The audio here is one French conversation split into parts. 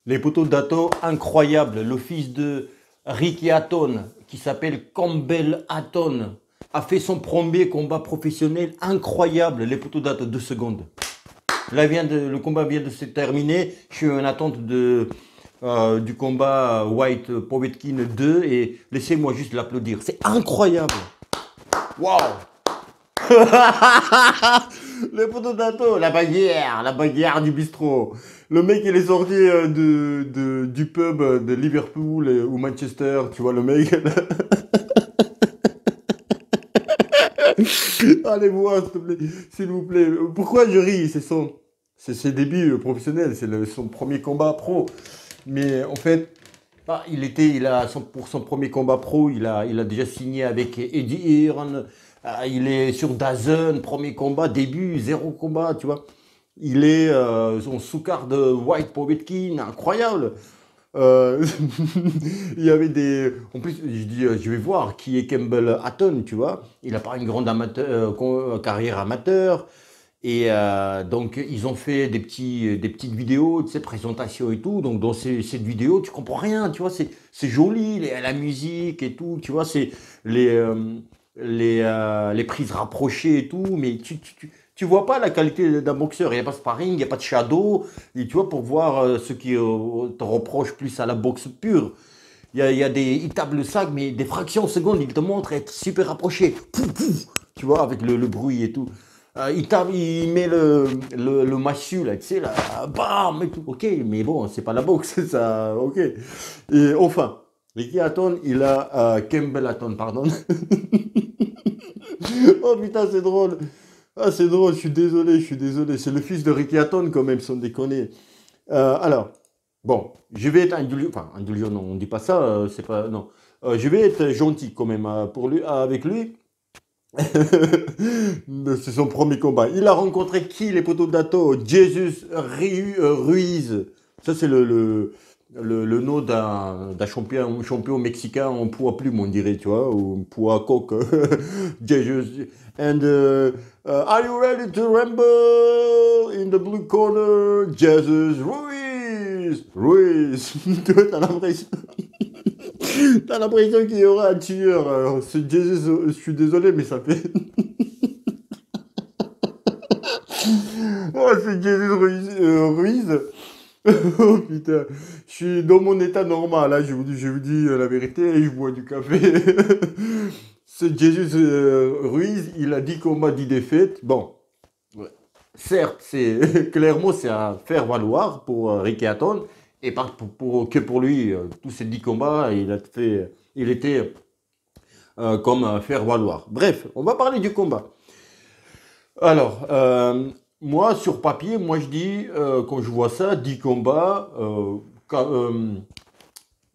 Les poteaux d'Hatton, incroyable. Le fils de Ricky Hatton, qui s'appelle Campbell Hatton, a fait son premier combat professionnel. Incroyable. Les poteaux d'Hatton, 2 secondes. Là, le combat vient de se terminer. Je suis en attente du combat White Povetkin 2 et laissez-moi juste l'applaudir. C'est incroyable. Waouh. Le poteau d'Hatton, la bagarre du bistrot. Le mec, il est sorti du pub de Liverpool ou Manchester, tu vois, le mec. Allez voir, s'il te plaît, s'il vous plaît. Pourquoi je ris? C'est ses débuts professionnels, son premier combat pro. Mais en fait, bah, pour son premier combat pro, il a déjà signé avec Eddie Hearn. Il est sur DAZN, premier combat, début, zéro combat, tu vois. Il est son sous-card de White Povetkin, incroyable. Euh, il y avait des. En plus, je dis, je vais voir qui est Campbell Hatton, tu vois. Il n'a pas une grande carrière amateur. Et donc, ils ont fait des petites vidéos, tu sais, présentations et tout. Donc, dans cette vidéo, tu comprends rien, tu vois. C'est joli, la musique et tout, tu vois. C'est les, euh, les prises rapprochées et tout. Mais tu vois pas la qualité d'un boxeur. Il n'y a pas de sparring, il n'y a pas de shadow. Et tu vois, pour voir ce qui te reproche plus à la boxe pure. Il tape le sac, mais des fractions de secondes, il te montre être super rapproché. Pouf, pouf, tu vois, avec le bruit et tout. Il met le massue, là, tu sais, là, bam, et tout. Ok, mais bon, c'est pas la boxe, ça, ok. Et enfin, Ricky Hatton, il a Campbell Hatton, pardon. Oh putain, c'est drôle. Ah, c'est drôle, je suis désolé, je suis désolé. C'est le fils de Ricky Hatton, quand même, sans déconner. Alors, bon, je vais être indulgent, enfin, indulgent, non, on dit pas ça, c'est pas, non. Je vais être gentil, quand même, pour lui, avec lui. C'est son premier combat. Il a rencontré qui, les poteaux d'Atto? Jesus Ruiz. Ça, c'est le nom d'un champion mexicain en poids plume, on dirait, tu vois, ou poids coq. Jesus. And are you ready to rumble in the blue corner? Jesus Ruiz. Ruiz. Tu vois, t'as l'impression. T'as l'impression qu'il y aura un tueur. C'est Jesus, je suis désolé, mais ça fait. Oh, c'est Jesus Ruiz. Oh putain, je suis dans mon état normal, là, je vous dis la vérité, et je bois du café. Ce Jesus Ruiz, il a 10 combats, 10 défaites. Bon, ouais. Certes, clairement, c'est à faire valoir pour Ricky Hatton, et pas que pour lui, tous ces 10 combats, il était comme faire valoir. Bref, on va parler du combat. Alors, moi, sur papier, moi je dis, quand je vois ça, 10 combats,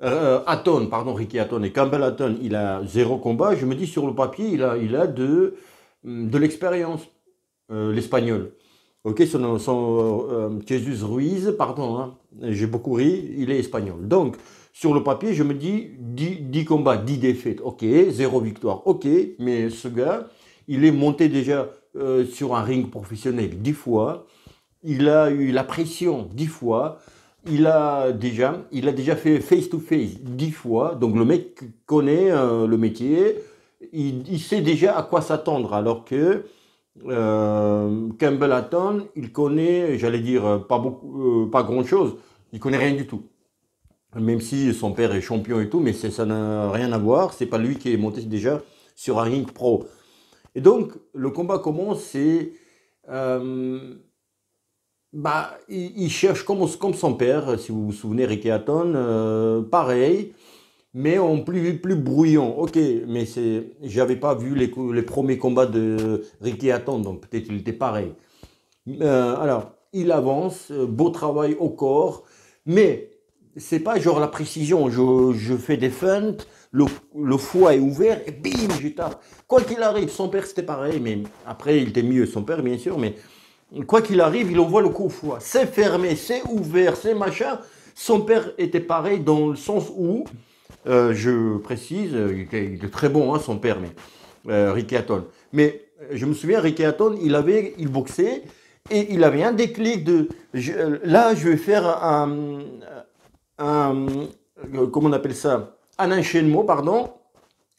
Hatton, pardon, Ricky Hatton et Campbell Hatton, il a zéro combat. Je me dis, sur le papier, il a de l'expérience, l'Espagnol. Ok, Jesus Ruiz, pardon, hein, j'ai beaucoup ri, il est espagnol. Donc, sur le papier, je me dis 10 combats, 10 défaites. Ok, zéro victoire. Ok, mais ce gars, il est monté déjà sur un ring professionnel 10 fois. Il a eu la pression 10 fois. Il a déjà fait face-to-face 10 fois. Donc le mec connaît le métier. Il sait déjà à quoi s'attendre. Alors que Campbell Hatton, il connaît, j'allais dire, pas beaucoup, pas grand-chose. Il connaît rien du tout. Même si son père est champion et tout, mais ça n'a rien à voir. C'est pas lui qui est monté déjà sur un ring pro. Et donc, le combat commence, euh, bah, il cherche comme son père, si vous vous souvenez, Ricky Hatton, pareil, mais en plus bruyant. Ok, mais j'avais pas vu les premiers combats de Ricky Hatton, donc peut-être il était pareil. Alors, il avance, beau travail au corps, mais c'est pas genre la précision. Je fais des feintes, le foie est ouvert et bim, je tape. Quoi qu'il arrive, son père c'était pareil, mais après il était mieux, son père bien sûr, mais quoi qu'il arrive, il envoie le coup au foie. C'est fermé, c'est ouvert, c'est machin. Son père était pareil dans le sens où, je précise, il était très bon, hein, son père, mais Ricky Hatton. Mais je me souviens, Ricky Hatton, il boxait et il avait un déclic là, je vais faire un, comment on appelle ça, un enchaînement, pardon,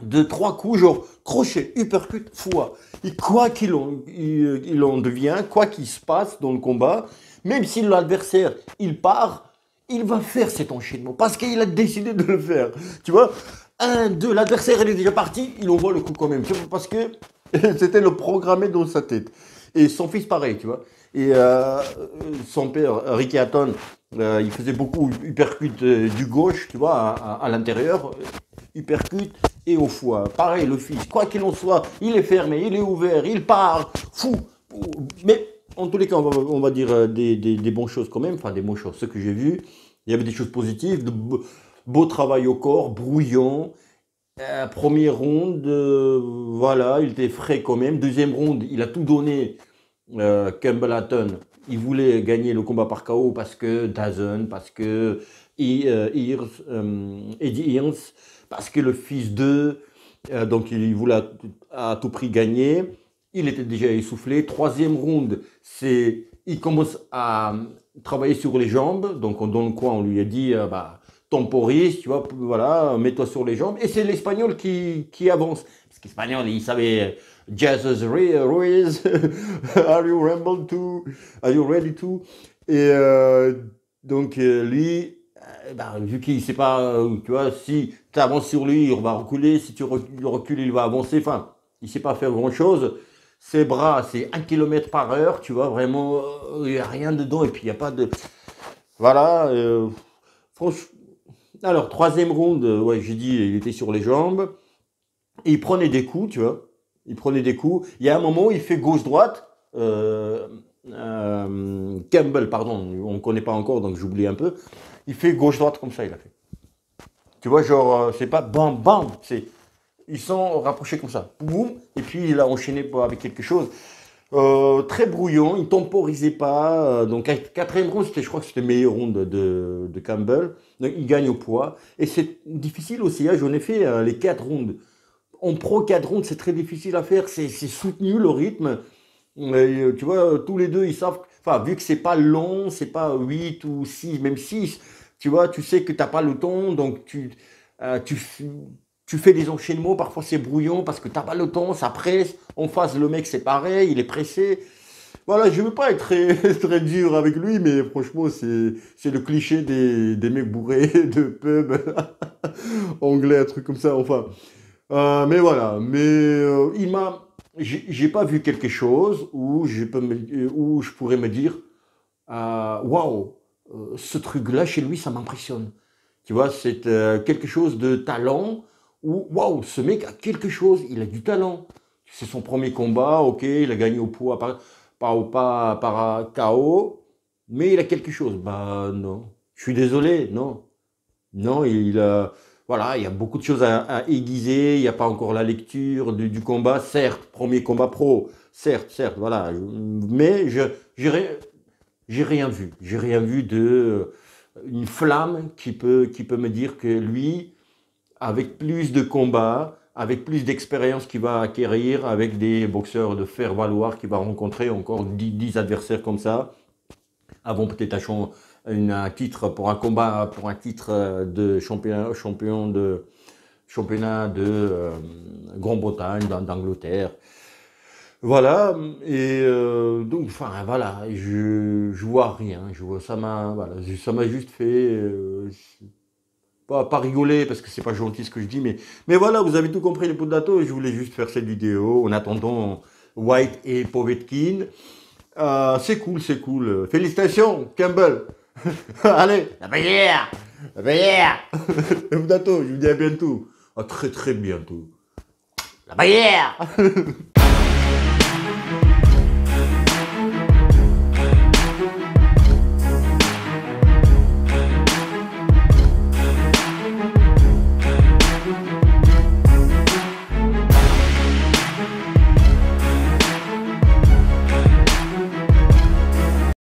de 3 coups, genre crochet, uppercut, foie. Et quoi il en devient, quoi qu'il se passe dans le combat, même si l'adversaire, il part, il va faire cet enchaînement parce qu'il a décidé de le faire. Tu vois, un, deux, l'adversaire, il est déjà parti, il envoie le coup quand même. Parce que c'était le programmé dans sa tête. Et son fils, pareil, tu vois. Et son père, Ricky Hatton, il faisait beaucoup uppercut du gauche, tu vois, à l'intérieur, uppercut et au foie. Pareil, le fils, quoi qu'il en soit, il est fermé, il est ouvert, il part, fou. Mais en tous les cas, on va dire des bonnes choses quand même, enfin des bonnes choses. Ce que j'ai vu, il y avait des choses positives, de beau travail au corps, brouillon. Premier round, voilà, il était frais quand même. Deuxième round, il a tout donné. Campbell Hatton, il voulait gagner le combat par KO parce que Dazn, parce que Eddie Hearns, parce que le fils d'eux, donc il voulait à tout prix gagner. Il était déjà essoufflé. Troisième round, il commence à travailler sur les jambes. Donc dans le coin, on lui a dit, temporise, tu vois, voilà, mets-toi sur les jambes. Et c'est l'Espagnol qui avance. Parce qu'Espagnol, il savait Jesus Ruiz, are you rebel to, are you ready to? Et donc lui, vu qu'il ne sait pas, tu vois, si tu avances sur lui, il va reculer, si tu recules, il va avancer. Enfin, il ne sait pas faire grand-chose. Ses bras, c'est 1 km par heure, tu vois, vraiment, il n'y a rien dedans. Et puis, il n'y a pas de... Voilà, franchement. Alors, troisième round, ouais, j'ai dit, il était sur les jambes. Et il prenait des coups, tu vois. Il prenait des coups. Il y a un moment où il fait gauche-droite. Campbell, pardon, on ne connaît pas encore, donc j'oublie un peu. Il fait gauche-droite comme ça, il a fait. Tu vois, genre, c'est pas bam, bam. Ils sont rapprochés comme ça. Boum. Et puis, il a enchaîné avec quelque chose. Très brouillon, il ne temporisait pas. Donc, quatrième round, je crois que c'était le meilleur round de Campbell. Donc, il gagne au poids. Et c'est difficile aussi. Hein, j'en ai fait les 4 rounds. En pro 4 rounds, c'est très difficile à faire. C'est soutenu le rythme. Tu vois, tous les deux, ils savent. Enfin, vu que c'est pas long, c'est pas 8 ou 6, même 6. Tu vois, tu sais que tu n'as pas le temps. Donc, tu fais des enchaînements, parfois c'est brouillon parce que tu n'as pas le temps, ça presse. En face, le mec, c'est pareil, il est pressé. Voilà, je ne veux pas être très, très dur avec lui, mais franchement, c'est le cliché des mecs bourrés de pub anglais, un truc comme ça. Enfin, mais voilà. Mais j'ai pas vu quelque chose où où je pourrais me dire, waouh, ce truc-là chez lui, ça m'impressionne. Tu vois, c'est quelque chose de talent où, waouh, ce mec a quelque chose, il a du talent. C'est son premier combat, ok, il a gagné au poids, par KO, mais il a quelque chose. Bah non, je suis désolé, non. Non, voilà, il y a beaucoup de choses à aiguiser, il n'y a pas encore la lecture du combat, certes, premier combat pro, certes, voilà. Mais j'ai rien vu de une flamme qui peut me dire que lui, avec plus de combats, avec plus d'expérience qu'il va acquérir, avec des boxeurs de faire valoir qu'il va rencontrer encore 10 adversaires comme ça, avant peut-être un titre pour un combat, pour un titre de championnat de Grande-Bretagne, d'Angleterre. Voilà, et donc, enfin, voilà, je vois rien, ça m'a juste fait, pas rigoler, parce que c'est pas gentil ce que je dis, mais voilà, vous avez tout compris les potatos, je voulais juste faire cette vidéo, en attendant White et Povetkin, c'est cool, c'est cool, félicitations, Campbell, allez, la barrière, les potatos, je vous dis à bientôt, à très très bientôt, la barrière.